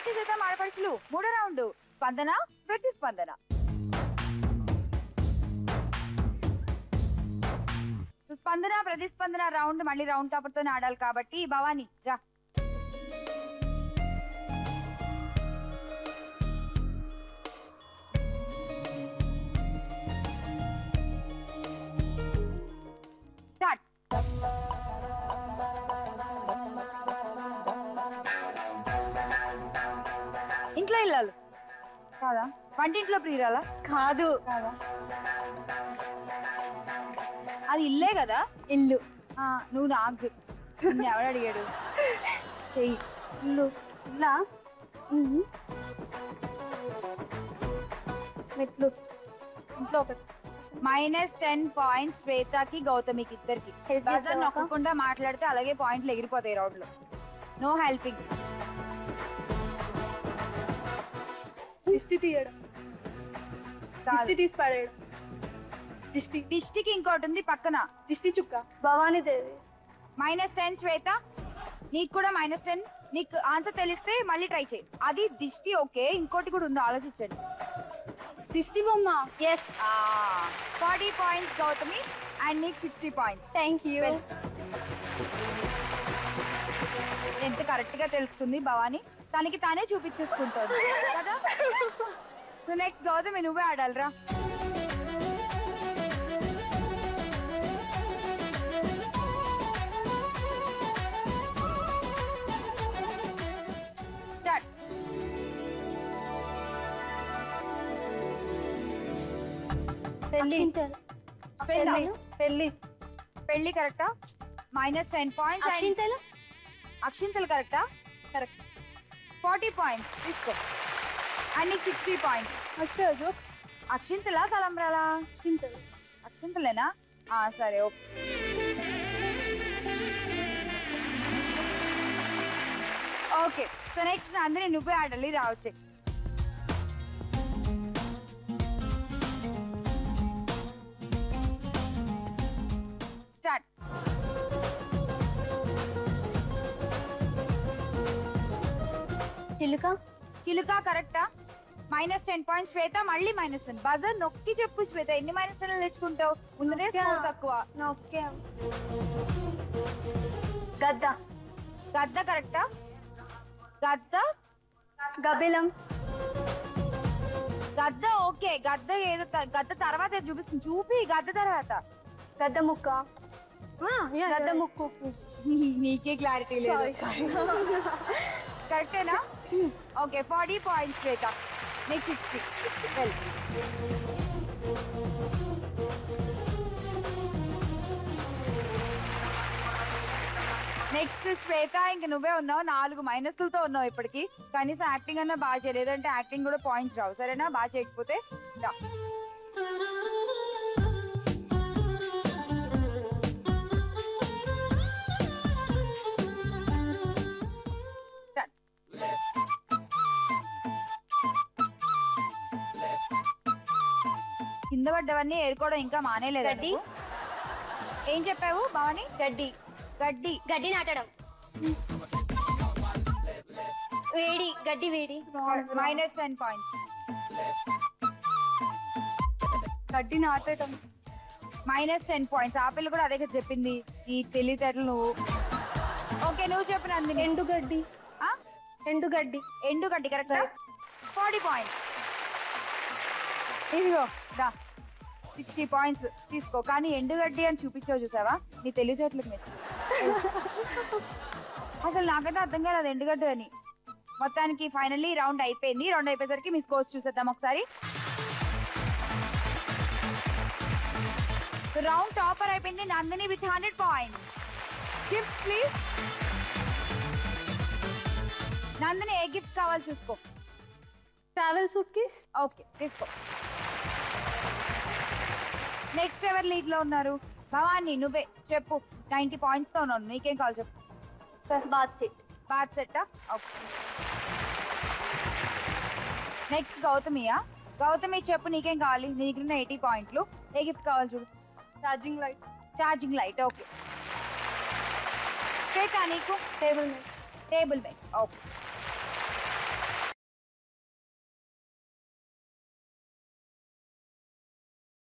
Practice చేద్దాం ఆడపడుచులు. మూడో రౌండ్ స్పందన ప్రతిస్పందన. స్పందన ప్రతిస్పందన రౌండ్ మళ్ళీ రౌండ్ టాపర్ తోనే ఆడాలి కాబట్టి భవాని రా. స్టార్ట్. ఇంట్లో ఇల్లాలు కాదా? వంటింట్లో ప్రియురాలా? కాదు. కాదా? అది ఇల్లే కదా? ఇల్లు. నువ్వు నాకు ఎవడు అడిగాడు? చెయ్యి. ఇల్లు. ఇల్లా? మెట్లు. ఇంట్లో ఒకటి. -10 పాయింట్స్ శ్వేతకి గౌతమికి ఇద్దరికి. బజర్ నొక్కకుండా మాట్లాడితే అలాగే పాయింట్లు ఎగిరిపోతాయి రౌండ్ లో. No helping. దిష్టి తీయడం. దిష్టి తీసి పడేయడం. దిష్టికి ఇంకోటి ఉంది పక్కన. దిష్టి చుక్క. భవానీ దేవి. -10 శ్వేత. నీకు కూడా -10. నీకు ఆన్సర్ తెలిస్తే మళ్ళీ ట్రై చేయి. అది దిష్టి ఓకే, ఇంకోటి కూడా ఉంది ఆలోచించండి. దిష్టి బొమ్మ. ఎస్. 40 పాయింట్స్ గౌతమి అండ్ నీకు 60 పాయింట్స్. Thank you. ఎంత కరెక్ట్ గా తెలుస్తుంది భవానీ, తనకి తానే చూపించేసుకుంటుంది కదా. సో నెక్స్ట్ గౌతమి నువ్వే ఆడాలిరా. స్టార్ట్. పెళ్లి. పెళ్లి. పెళ్లి కరెక్టా? -10 పాయింట్స్. అక్షింతలు. అక్షింతలు కరెక్టా? కరెక్ట్. 40 పాయింట్స్ తీసుకో. అండ్ నీకు 60 పాయింట్స్. అక్షింతలా తలంబ్రాలా? అక్షింతలు. అక్షింతలేనా? సరే ఓకే. ఓకే సో నెక్స్ట్ అందరి నువ్వే ఆడాలి. రావచ్చే. స్టార్ట్. చిలుక. చిలుక కరెక్టా? -10 పాయింట్స్ శ్వేత. మళ్ళీ -10. బజర్ నొక్కి చెప్పు శ్వేత, ఎన్ని -10 తెచ్చుకుంటావు? ఉన్నదే స్కోర్ తక్కువ. గద్ద. గద్ద కరెక్టా? గద్ద. గబిలం. గద్ద ఓకే. గద్ద ఏదో గద్ద తర్వాత చూపిస్తుంది. చూపి గద్ద తర్వాత. గద్ద ముక్క. గద్ద ముక్కు. నీకే క్లారిటీ లేదు. కరెక్టేనా? ఓకే 40 పాయింట్స్ శ్వేత. నెక్స్ట్ 60. నెక్స్ట్ శ్వేత ఇంక నువ్వే ఉన్నావు. 4 మైనస్లతో ఉన్నావు ఇప్పటికి. కనీసం యాక్టింగ్ అన్నా బాగా చేయలేదు అంటే యాక్టింగ్ కూడా పాయింట్స్ రావు. సరేనా? బాగా చేయకపోతే కింద పడ్డవన్నీ ఏరుకోవడం ఇంకా మానేలేదు. గడ్డి. ఏం చెప్పావు భవాని? గడ్డి. గడ్డి. గడ్డి నాటడం. వేడి. గడ్డి వేడి. -10 పాయింట్స్. గడ్డి నాటడం. -10 పాయింట్స్. ఆ పిల్ల కూడా అదే చెప్పింది. ఈ తెలివితేటలు నువ్వు. ఓకే నువ్వు చెప్పిన అంది. ఎండుగడ్డి. ఎండుగడ్డి. ఎండుగడ్డి కరెక్టా? 40 పాయింట్స్. ఇదిగో దా 60 పాయింట్స్ తీసుకో. కానీ ఎండుగడ్డి అని చూపించావు చూసావా? నీ తెలివితేటలకు మెచ్చు. అసలు నాకైతే అర్థం కాదు ఎండుగడ్డి అని. మొత్తానికి ఫైనల్లీ రౌండ్ అయిపోయింది. రౌండ్ అయిపోయేసరికి మీ స్కోర్స్ చూసేద్దాం ఒకసారి. రౌండ్ టాపర్ అయిపోయింది Nandini with 100 points. Gift please. Nandini A gift కావాలి చూసుకో. Travel suit case. ఓకే తీసుకో. నెక్స్ట్ ఎవరు లీడ్ లో ఉన్నారు? భవాని నువ్వే చెప్పు. 90 పాయింట్స్ తో ఉన్నాను. నీకేం కావాలి చెప్పు. Bath set. బాత్ సెట్టా? ఓకే. నెక్స్ట్ గౌతమియా? గౌతమి చెప్పు నీకేం కావాలి? నీ దగ్గర 80 పాయింట్లు. ఏ గిఫ్ట్ కావాలి చూడు. Charging light. Charging light okay. Shweta నీకు? Table mat. Table mat okay.